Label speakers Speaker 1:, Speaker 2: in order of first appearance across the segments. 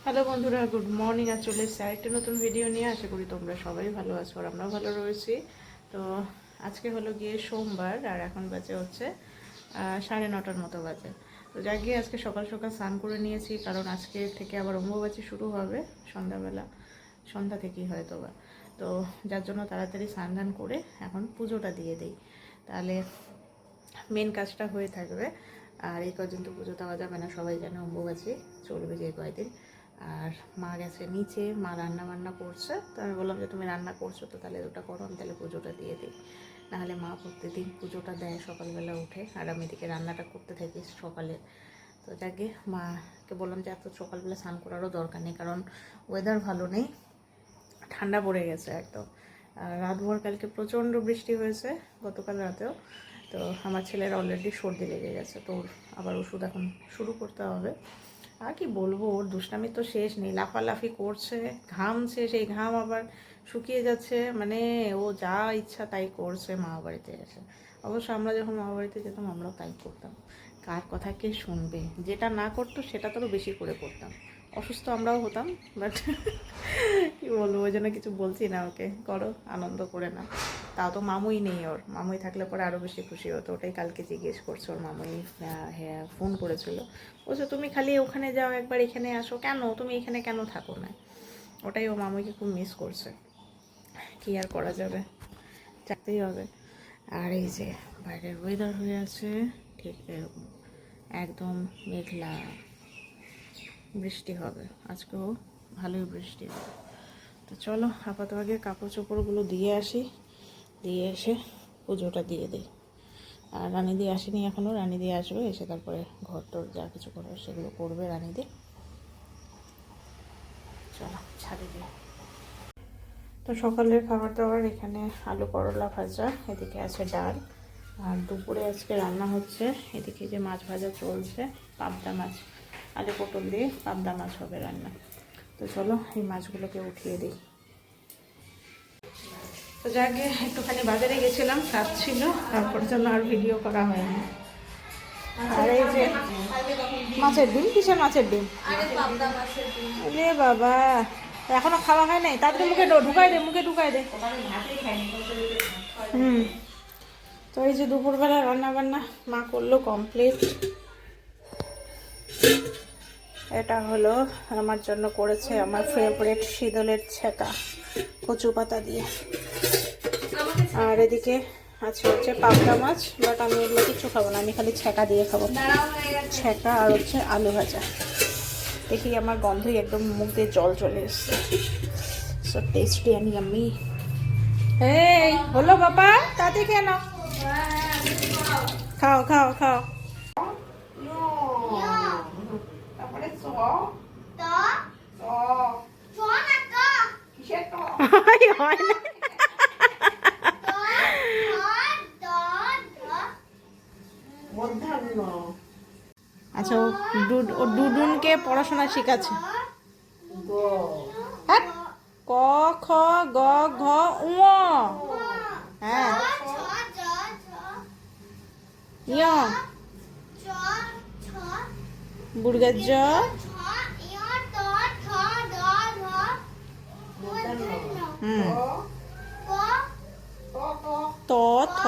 Speaker 1: Hello বন্ধুরা, good morning. আর চলে এসেছি আরেকটা নতুন ভিডিও নিয়ে। আশা করি তোমরা সবাই ভালো আছো আর আমরাও ভালো রয়েছি। তো আজকে হলো গিয়ে সোমবার আর এখন বাজে হচ্ছে 9:30 মতো বাজে। তো যাক গিয়ে আজকে সকাল সকাল স্নান করে নিয়েছি, কারণ আজকে থেকে আবার অম্বুবাচী শুরু হবে সন্ধ্যাবেলা, সন্ধ্যা থেকেই হয়তো বা। তো যার জন্য তাড়াতাড়ি স্নান ধান করে এখন পুজোটা দিয়ে দিই, তাহলে মেন কাজটা হয়ে থাকবে। আর এই কদিন তো পুজো দেওয়া যাবে না, সবাই জানে অম্বুবাচী চলবে যে কয়দিন। আর মা গেছে নিচে, মা রান্না বান্না করছে। তো আমি বললাম যে তুমি রান্না করছো তো তাহলে ওটা করো, আমি তাহলে পুজোটা দিয়ে দিই। নাহলে মা প্রত্যেকদিন পুজোটা দেয় সকালবেলা উঠে, আর আমি এদিকে রান্নাটা করতে থাকি সকালে। তো যাকে মাকে বললাম যে এত সকালবেলা স্নান করারও দরকার নেই, কারণ ওয়েদার ভালো নেই, ঠান্ডা পড়ে গেছে একদম। আর রাতভর কালকে প্রচণ্ড বৃষ্টি হয়েছে, গতকাল রাতেও। তো আমার ছেলের অলরেডি সর্দি লেগে গেছে, তো ওর আবার ওষুধ এখন শুরু করতে হবে। আর কি বলবো, ওর দুষ্টামি তো শেষ নেই, লাফালাফি করছে, ঘামছে, সেই ঘাম আবার শুকিয়ে যাচ্ছে, মানে ও যা ইচ্ছা তাই করছে মামা বাড়িতে এসে। অবশ্য আমরা যখন মামা বাড়িতে যেতাম আমরাও তাই করতাম, কার কথা কে শুনবে, যেটা না করতো সেটা তো বেশি করে করতাম। অসুস্থ আমরাও হতাম, বাট কী বলবো, ওই জন্য কিছু বলছি না, ওকে করো, আনন্দ করে না। তাও তো মামুই নেই, ওর মামুই থাকলে পরে আরও বেশি খুশি হতো। ওটাই কালকে জিজ্ঞেস করছে, ওর মামুই হ্যাঁ ফোন করেছিল, বলছে তুমি খালি ওখানে যাও একবার, এখানে আসো কেন, তুমি এখানে কেন থাকো না। ওটাই ও মামুইকে খুব মিস করছে, কী আর করা যাবে, থাকতেই হবে। আর এই যে বাইরের ওয়েদার হয়ে আছে ঠিক এরকম, একদম মেঘলা, বৃষ্টি হবে আজকেও, ভালোই বৃষ্টি হবে। তো চলো আপাতত আগে কাপড় চোপড়গুলো দিয়ে আসি, দিয়ে এসে পুজোটা দিয়ে দিই। আর রানী দিয়ে আসেনি এখনও, রানী দিয়ে আসবে, এসে তারপরে ঘর টর যা কিছু করবে সেগুলো করবে রানী দিয়ে। চলো ছাড়ে দিই। তো সকালের খাবার দাবার এখানে আলু করলা ভাজা, এদিকে আছে ডাল। আর দুপুরে আজকে রান্না হচ্ছে, এদিকে যে মাছ ভাজা চলছে, পাবদা মাছ, আলু পটল দিয়ে পাবদা মাছ হবে রান্না। তো চলো এই মাছগুলোকে উঠিয়ে দিই। তো যাকে একটুখানি বাজারে গেছিলাম, কাজ ছিল, তারপরে জন্য আর ভিডিও করা হয়নি। আর এই যে মাছের ডিম, কিসের মাছের ডিম? রে বাবা, এখনো খাওয়া হয় নাই, তাড়াতাড়ি মুখে ঢুকাই দে, মুখে ঢুকাই দে। হুম। তো এই যে দুপুরবেলা রান্না বান্না মা করলো কমপ্লিট। এটা হলো আমার জন্য করেছে আমার ফেভারিট শীতলের ছেঁকা, কচু পাতা দিয়ে। আর এদিকে আছে হচ্ছে পাবদা মাছ, বাট আমি এগুলো কিছু খাবো না, আমি খালি ছেঁকা দিয়ে খাবো, ছেঁকা আর হচ্ছে আলু ভাজা। দেখি আমার গন্ধই একদম মুখ দিয়ে জল চলে এসছে, সো টেস্টি অ্যান্ড ইয়াম্মি। এই হলো বাবা, তাতে কেন, খাও খাও খাও। হয় না, আচ্ছা ও ডুডুনকে পড়াশোনা শেখাচ্ছে। হ্যাঁ, ক খ গ ঘ উ। হ্যাঁ, ইয় বুর্গের জ, হুম, ত থ,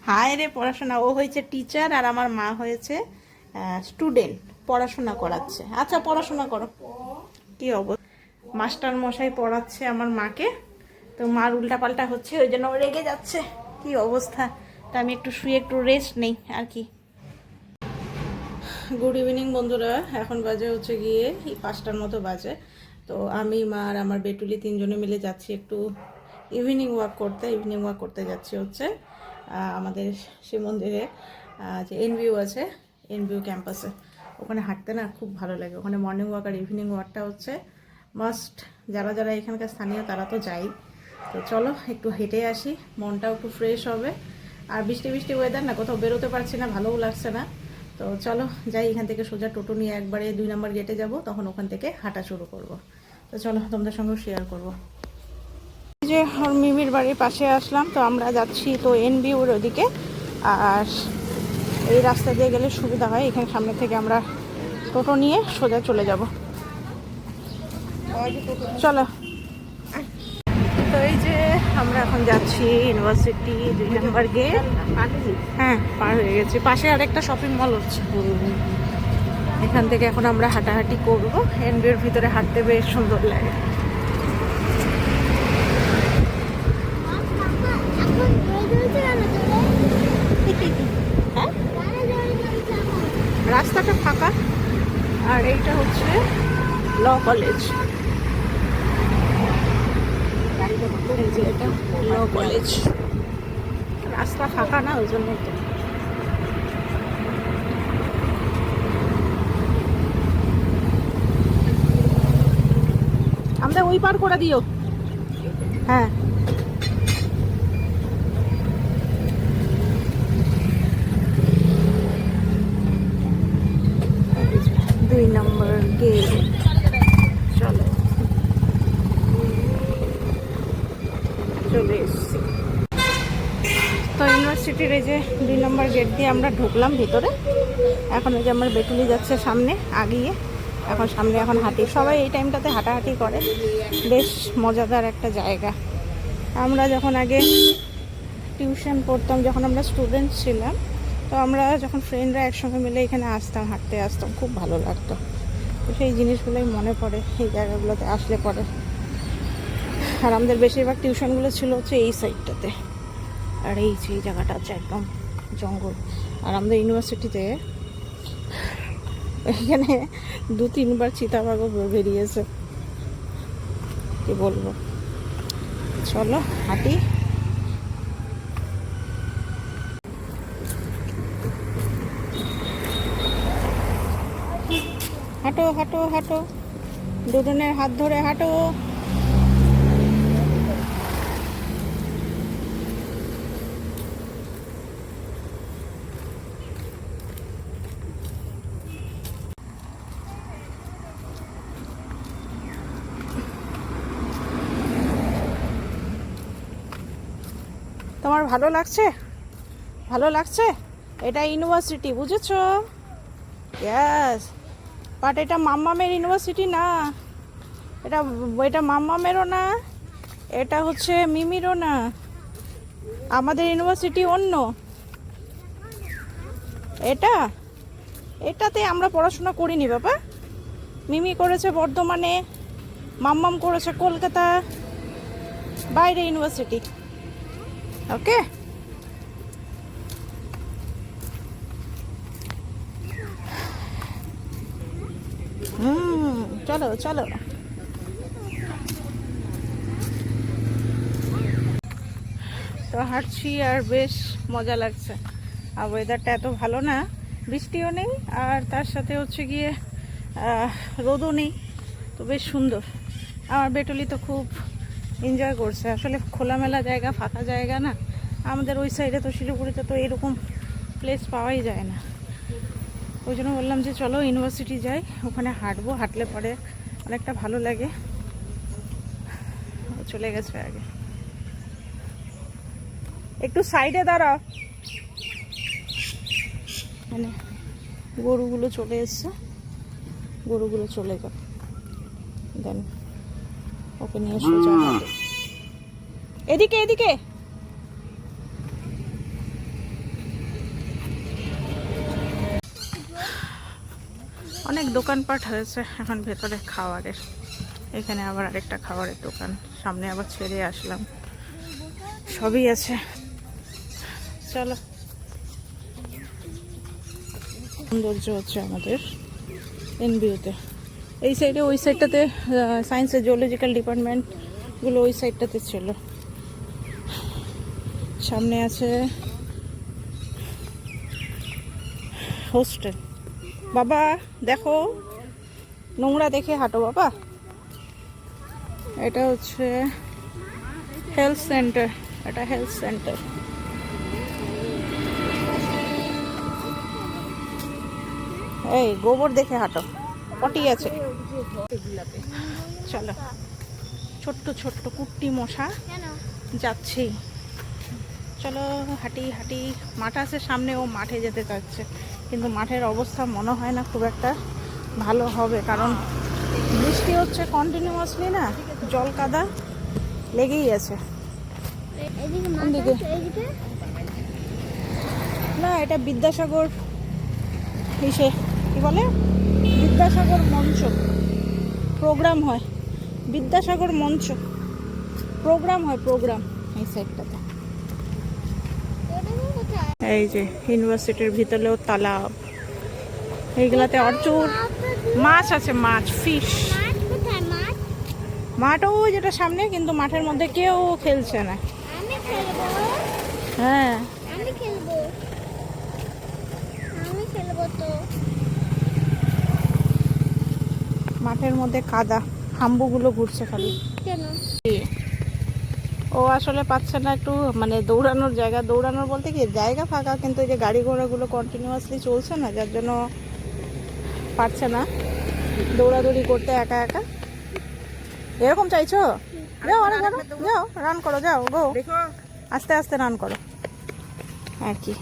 Speaker 1: হায় রে পড়াশোনা। ও হয়েছে টিচার আর আমার মা হয়েছে স্টুডেন্ট, পড়াশোনা করাচ্ছে। আচ্ছা পড়াশোনা করো। কি অবস্থা, মাস্টার মশাই পড়াচ্ছে আমার মাকে, তো মার উল্টাপাল্টা হচ্ছে, ওই জন্য ও রেগে যাচ্ছে। কি অবস্থা, তা আমি একটু শুয়ে একটু রেস্ট নেই আর কি। গুড ইভিনিং বন্ধুরা, এখন বাজে হচ্ছে গিয়ে 5টার মতো বাজে। তো আমি, মা আর আমার বেটুলি তিনজনে মিলে যাচ্ছি একটু ইভিনিং ওয়াক করতে যাচ্ছি হচ্ছে আমাদের শিব মন্দিরে যে এনভিউ আছে, এনভিউ ক্যাম্পাসে। ওখানে হাঁটতে না খুব ভালো লাগে, ওখানে মর্নিং ওয়াক আর ইভিনিং ওয়াকটা হচ্ছে মাস্ট। যারা যারা এখানকার স্থানীয় তারা তো যাই। তো চলো একটু হেঁটে আসি, মনটাও একটু ফ্রেশ হবে। আর বৃষ্টি বৃষ্টি ওয়েদার না, কোথাও বেরোতে পারছি না, ভালোও লাগছে না। তো চলো যাই, এখান থেকে সোজা টোটো নিয়ে একবারে 2 নম্বর গেটে যাব, তখন ওখান থেকে হাঁটা শুরু করব। তো চলো তোমাদের সঙ্গেও শেয়ার করব। যে মিমির বাড়ির পাশে আসলাম, তো আমরা যাচ্ছি তো এনবিউর ওদিকে। আর এই রাস্তা দিয়ে গেলে সুবিধা হয়, এখানে সামনে থেকে আমরা টোটো নিয়ে সোজা চলে যাব। চলো। তো এই যে আমরা এখন যাচ্ছি ইউনিভার্সিটি 2 নম্বর গেট। হ্যাঁ, পার হয়ে গেছি। পাশে আরেকটা শপিং মল হচ্ছে, এখান থেকে এখন আমরা হাঁটাহাঁটি করবো। এনবিউর ভিতরে হাঁটতে বেশ সুন্দর লাগে। রাস্তাটা ফাঁকা, আর এইটা হচ্ছে ল কলেজ। এটা ল কলেজ, রাস্তা ফাঁকা না, ওই জন্য তো। আমাদের ওই পার করে দিও। হ্যাঁ, দুই নম্বর গেট। চলো, চলে এসছি। তো ইউনিভার্সিটির এই যে 2 নম্বর গেট দিয়ে আমরা ঢুকলাম ভিতরে। এখন ওই যে আমার বেটুলি যাচ্ছে সামনে আগিয়ে। এখন সামনে এখন হাঁটি, সবাই এই টাইমটাতে হাঁটাহাঁটি করে, বেশ মজাদার একটা জায়গা। আমরা যখন আগে টিউশন পড়তাম, যখন আমরা স্টুডেন্ট ছিলাম, তো আমরা যখন ফ্রেন্ডরা একসঙ্গে মিলে এখানে আসতাম, হাঁটতে আসতাম, খুব ভালো লাগতো। তো সেই জিনিসগুলোই মনে পড়ে এই জায়গাগুলোতে আসলে পরে। আর আমাদের বেশিরভাগ টিউশনগুলো ছিল হচ্ছে এই সাইডটাতে। আর এই যে জায়গাটা হচ্ছে একদম জঙ্গল। আর আমাদের ইউনিভার্সিটিতে এখানে 2-3 বার চিতাবাঘও বেরিয়েছে, কি বলবো। চলো হাঁটি। হাঁটো হাঁটো হাঁটো, দুজনের হাত ধরে হাঁটো। তোমার ভালো লাগছে? ভালো লাগছে? এটা ইউনিভার্সিটি, বুঝেছো? ইয়েস, বাট এটা মাম্মামের ইউনিভার্সিটি না। এটা এটা মাম্মামেরও না, এটা হচ্ছে মিমিরও না। আমাদের ইউনিভার্সিটি অন্য। এটাতে আমরা পড়াশোনা করিনি বাবা। মিমি করেছে বর্ধমানে, মাম্মাম করেছে কলকাতা, বাইরে ইউনিভার্সিটি। ওকে, চলো চলো। তো হাঁটছি আর বেশ মজা লাগছে। আর ওয়েদারটা এত ভালো না, বৃষ্টিও নেই আর তার সাথে হচ্ছে গিয়ে রোদও নেই, তো বেশ সুন্দর। আমার বেটুলি তো খুব এনজয় করছে। আসলে খোলামেলা জায়গা, ফাঁকা জায়গা না, আমাদের ওই সাইডে তো শিলিগুড়িতে তো এরকম প্লেস পাওয়াই যায় না। ওই জন্য বললাম যে চলো ইউনিভার্সিটি যাই, ওখানে হাঁটবো, হাঁটলে পরে অনেকটা ভালো লাগে। চলে গেছে আগে, একটু সাইডে দাঁড়াও। মানে গরুগুলো চলে এসছে, গরুগুলো চলে যাও, দেন ওকে নিয়ে সোজা হাঁটে। এদিকে এদিকে। অনেক দোকানপাট হয়েছে এখন ভেতরে খাবারের। এখানে আবার আরেকটা খাবারের দোকান, সামনে আবার ছেড়ে আসলাম, সবই আছে। চলো, সৌন্দর্য হচ্ছে আমাদের এনবিউতে। এই সাইডে, ওই সাইডটাতে সায়েন্সের জিওলজিক্যাল ডিপার্টমেন্টগুলো ওই সাইডটাতে ছিল। সামনে আছে হোস্টেল। বাবা দেখো, নোংরা দেখে হাঁটো বাবা। এটা হচ্ছে হেলথ সেন্টার, এটা হেলথ সেন্টার। এই গোবর দেখে হাঁটো, পটি আছে। চলো ছোট্ট ছোট্ট কুট্টি মশা যাচ্ছেই। চলো হাঁটি হাঁটি, মাঠ আছে সামনে, ও মাঠে যেতে চাচ্ছে, কিন্তু মাঠের অবস্থা মনে হয় না খুব একটা ভালো হবে, কারণ বৃষ্টি হচ্ছে কন্টিনিউয়াসলি না, জল কাদা লেগেই আছে। না, এটা বিদ্যাসাগর ইসে কি বলে, বিদ্যাসাগর মঞ্চ প্রোগ্রাম হয়, বিদ্যাসাগর মঞ্চ প্রোগ্রাম হয়, প্রোগ্রাম এই সাইডটাতে। এই যে ইউনিভার্সিটির ভিতরেও তালাব, এইগুলাতে প্রচুর মাছ আছে, মাছ, ফিশ। মাঠও যেটা সামনে, কিন্তু মাঠের মধ্যে কেউ খেলছে না। হ্যাঁ মাঠের মধ্যে কাদা, হাম্বুগুলো ঘুরছে খালি। ও আসলে পাচ্ছে না একটু মানে দৌড়ানোর জায়গা, দৌড়ানোর বলতে কি জায়গা ফাঁকা, কিন্তু এই যে গাড়ি ঘোড়াগুলো কন্টিনিউয়াসলি চলছে না, যার জন্য পারছে না দৌড়াদৌড়ি করতে একা একা। এরকম চাইছো? যাও অনেক বড়, যাও রান করো, যাও গো, আস্তে আস্তে রান করো আর কি।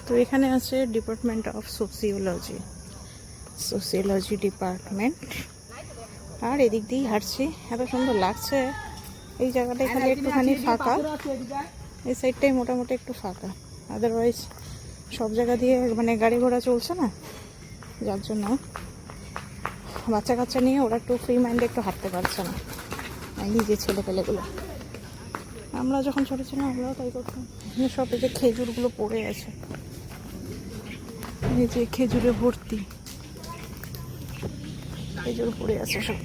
Speaker 1: তো এখানে আছে department of sociology, sociology department. আর এদিক দিয়েই হাঁটছি, এত সুন্দর লাগছে এই জায়গাটা। এখানে একটুখানি ফাঁকা, এই সাইডটাই মোটামুটি একটু ফাঁকা, আদারওয়াইজ সব জায়গা দিয়ে মানে গাড়ি ঘোড়া চলছে না, যার জন্য বাচ্চা কাচ্চা নিয়ে ওরা একটু ফ্রি মাইন্ডে একটু হাঁটতে পারছে না। এই যে ছেলেপেলেগুলো, আমরা যখন ছোটো ছিলাম আমরাও তাই করতাম। সব এই যে খেজুরগুলো পড়ে আছে, এই যে খেজুরে ভর্তি, খেজুর পড়ে আছে সব।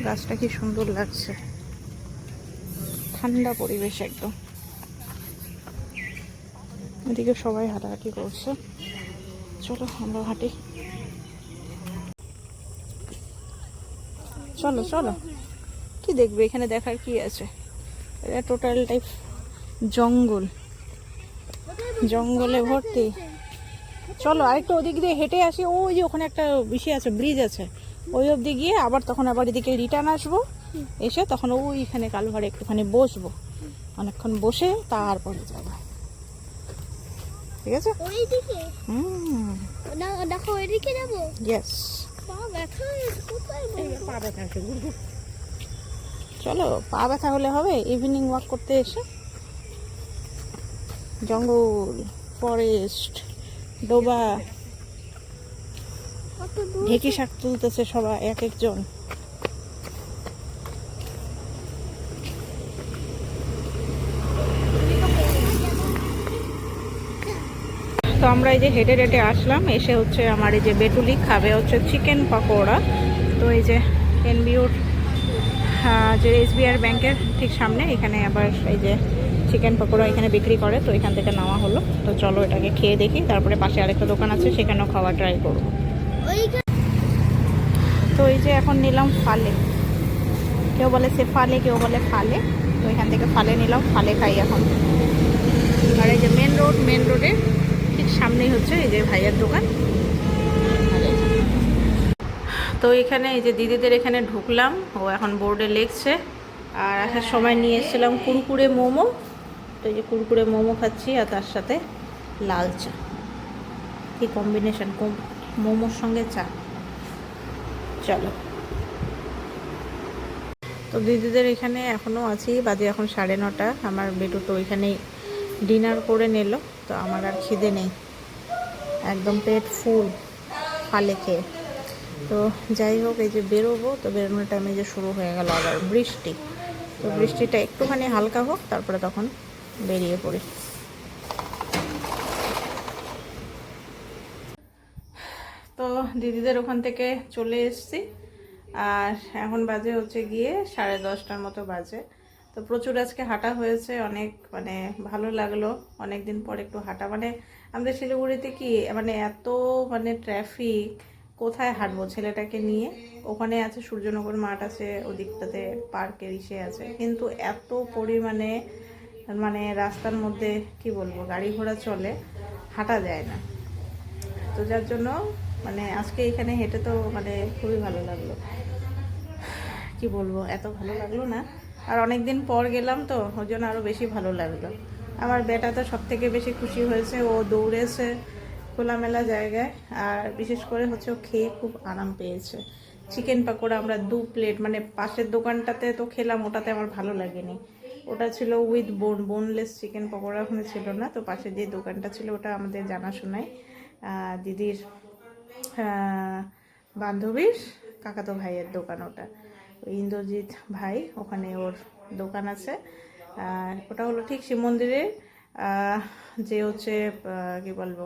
Speaker 1: গাছটা কি সুন্দর লাগছে, ঠান্ডা পরিবেশ একদম। এদিকে সবাই হাঁটাহাঁটি করছে, চলো আমরা হাঁটি। চলো চলো, কি দেখবে এখানে, দেখার কি আছে? এটা টোটাল টাইপ জঙ্গল, জঙ্গলে ভর্তি। চলো আরেকটু ওদিক দিয়ে হেঁটে আসি, ওই যে ওখানে একটা বিষয় আছে, ব্রিজ আছে, ওই অবধি গিয়ে আবার তখন আবার এদিকে রিটার্ন আসবো, এসে তখন ওইখানে কালভারে একটুখানি বসবো, অনেকক্ষণ বসে তারপরে যাবো, ঠিক আছে?
Speaker 2: দেখো ওইদিকে যাবো।
Speaker 1: ইয়েস, চলো। পা ব্যথা হলে হবে ইভিনিং ওয়াক করতে এসে। জঙ্গল, ফরেস্ট, ডোবা, ঢেকি শাক তুলতেছে সবাই এক একজন। তো আমরা এই যে হেঁটে হেঁটে আসলাম, এসে হচ্ছে আমার এই যে বেটুলি খাবে হচ্ছে চিকেন পকোড়া। তো এই যে এনবিওর যে এসবিআই ব্যাংকের ঠিক সামনে এখানে আবার এই যে চিকেন পকোড়া এখানে বিক্রি করে, তো এখান থেকে নেওয়া হলো। তো চলো এটাকে খেয়ে দেখি, তারপরে পাশে আরেকটা দোকান আছে সেখানেও খাওয়া ট্রাই করব। তো এই যে এখন নিলাম ফালে, কেউ বলে সে ফালে, কেউ বলে ফালে, তো এখান থেকে ফালে নিলাম, ফালে খাই এখন। আর এই যে মেন রোডে ঠিক সামনেই হচ্ছে এই যে ভাইয়ের দোকান। তো এখানে এই যে দিদিদের এখানে ঢুকলাম, ও এখন বোর্ডে লিখছে। আর আসার সময় নিয়ে এসেছিলাম কুরকুরে মোমো, তো এই যে কুরকুরে মোমো খাচ্ছি, আর তার সাথে লাল চা। কি কম্বিনেশন, মোমোর সঙ্গে চা। চলো, তো দিদিদের এখানে এখনও আছি, বাজে এখন 9:30। আমার বেটু তো ওইখানেই ডিনার করে নিল, তো আমার আর খিদে নেই, একদম পেট ফুল ফালে খেয়ে। তো যাই হোক, এই যে বেরোবো, তো বেরোনোর টাইমে যে শুরু হয়ে গেল আবার বৃষ্টি। তো বৃষ্টিটা একটুখানি হালকা হোক, তারপরে তখন বেরিয়ে পড়ি। তো দিদিদের ওখান থেকে চলে এসেছি, আর এখন বাজে হচ্ছে গিয়ে 10:30টার মতো বাজে। তো প্রচুর আজকে হাঁটা হয়েছে, অনেক মানে ভালো লাগলো, অনেক দিন পর একটু হাঁটা। মানে আমাদের শিলিগুড়িতে কি মানে এত মানে ট্রাফিক, কোথায় হাঁটবো ছেলেটাকে নিয়ে? ওখানে আছে সূর্যনগর মাঠ আছে, ওদিকটাতে পার্কের ইসে আছে, কিন্তু এত পরিমাণে মানে রাস্তার মধ্যে কি বলবো গাড়ি ঘোড়া চলে, হাঁটা যায় না। তো যার জন্য মানে আজকে এখানে হেঁটে তো মানে খুবই ভালো লাগলো, কি বলবো এত ভালো লাগলো না। আর অনেক দিন পর গেলাম তো ওই জন্য আরও বেশি ভালো লাগলো। আমার বেটা তো সব থেকে বেশি খুশি হয়েছে, ও দৌড়েছে খোলামেলা জায়গায়, আর বিশেষ করে হচ্ছে ও খেয়ে খুব আরাম পেয়েছে। চিকেন পাকোড়া আমরা 2 প্লেট, মানে পাশের দোকানটাতে তো খেলাম, ওটাতে আমার ভালো লাগেনি, ওটা ছিল উইথ বোনলেস চিকেন পকোড়া, ওখানে ছিল না। তো পাশে যে দোকানটা ছিল ওটা আমাদের জানাশোনাই দিদির বান্ধবীর কাকাতো ভাইয়ের দোকান, ওটা ওই ইন্দ্রজিৎ ভাই, ওখানে ওর দোকান আছে। ওটা হলো ঠিক শিব মন্দিরের যে হচ্ছে কি বলবো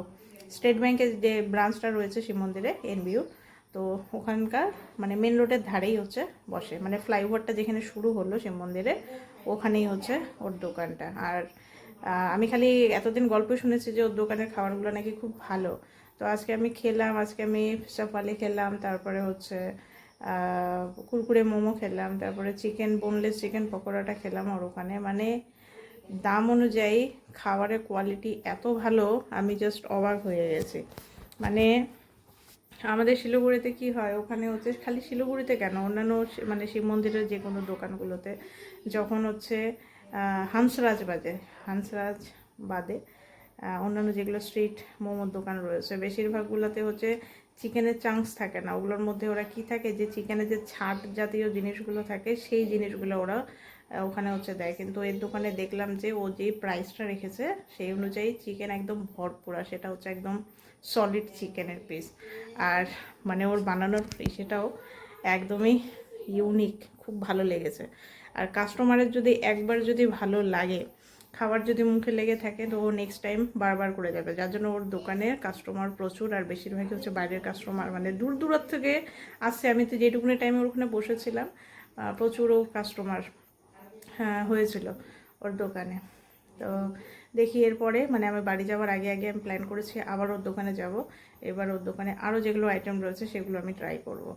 Speaker 1: স্টেট ব্যাংকের যে ব্রাঞ্চটা রয়েছে শিব মন্দিরে এনবিউ, তো ওখানকার মানে মেন রোডের ধারেই হচ্ছে বসে, মানে ফ্লাইওভারটা যেখানে শুরু হলো শিব মন্দিরে ওখানেই হচ্ছে ওর দোকানটা। আর আমি খালি এতদিন গল্প শুনেছি যে ওর দোকানের খাবারগুলো নাকি খুব ভালো। তো আজকে আমি খেলাম, আজকে আমি চাপালি খেলাম, তারপরে হচ্ছে কুরকুরে মোমো খেলাম, তারপরে বোনলেস চিকেন পকোড়াটা খেলাম ওর ওখানে। মানে দাম অনুযায়ী খাবারের কোয়ালিটি এত ভালো, আমি জাস্ট অবাক হয়ে গেছি। মানে আমাদের শিলিগুড়িতে কি হয়, ওখানে হচ্ছে খালি শিলিগুড়িতে কেন, অন্যান্য মানে শিব মন্দিরের যে কোনো দোকানগুলোতে যখন হচ্ছে হাঁসরাজ বাদে অন্যান্য যেগুলো স্ট্রিট মোমোর দোকান রয়েছে বেশিরভাগগুলোতে হচ্ছে চিকেনের চাংস থাকে না, ওগুলোর মধ্যে ওরা কি থাকে যে চিকেনের যে ছাট জাতীয় জিনিসগুলো থাকে সেই জিনিসগুলো ওরা ওখানে হচ্ছে দেয়। কিন্তু এর দোকানে দেখলাম যে ও যে প্রাইসটা রেখেছে সেই অনুযায়ী চিকেন একদম ভরপুরা, সেটা হচ্ছে একদম সলিড চিকেনের পিস। আর মানে ওর বানানোর সেটাও একদমই ইউনিক, খুব ভালো লেগেছে। আর কাস্টমারের যদি একবার যদি ভালো লাগে, খাবার যদি মুখে লেগে থাকে, তো ও নেক্সট টাইম বারবার করে যাবে। যার জন্য ওর দোকানের কাস্টমার প্রচুর, আর বেশিরভাগই হচ্ছে বাইরের কাস্টমার, মানে দূর দূরান্ত থেকে আসছে। আমি তো যেটুকুনি টাইমে ওখানে বসেছিলাম প্রচুর ও কাস্টমার হয়েছিল ওর দোকানে। তো দেখি এরপরে মানে আমি বাড়ি যাওয়ার আগে আগে আমি প্ল্যান করেছি আবার ওর দোকানে যাব। এবার ওর দোকানে আরও যেগুলো আইটেম রয়েছে সেগুলো আমি ট্রাই করব।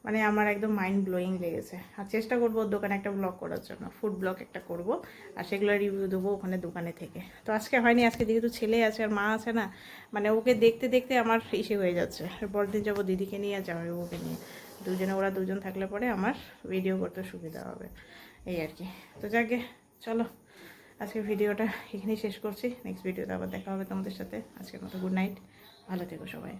Speaker 1: মানে আমার একদম মাইন্ড ব্লোয়িং লেগেছে। আর চেষ্টা করবো ওর দোকানে একটা ব্লগ করার জন্য, ফুড ব্লগ একটা করব, আর সেগুলো রিভিউ দেবো ওখানে দোকানে থেকে। তো আজকে হয়নি, আজকে যেহেতু ছেলে আছে আর মা আছে না, মানে ওকে দেখতে দেখতে আমার ইসে হয়ে যাচ্ছে। পরের দিন যাবো দিদিকে নিয়ে আর যাবে ওকে নিয়ে, ওরা দুজন থাকলে পরে আমার ভিডিও করতে সুবিধা হবে, এই আর কি। তো যাকে চলো আজকের ভিডিওটা এখানেই শেষ করছি, নেক্সট ভিডিওতে আবার দেখা হবে তোমাদের সাথে। আজকের মতো গুড নাইট, ভালো থেকো সবাই।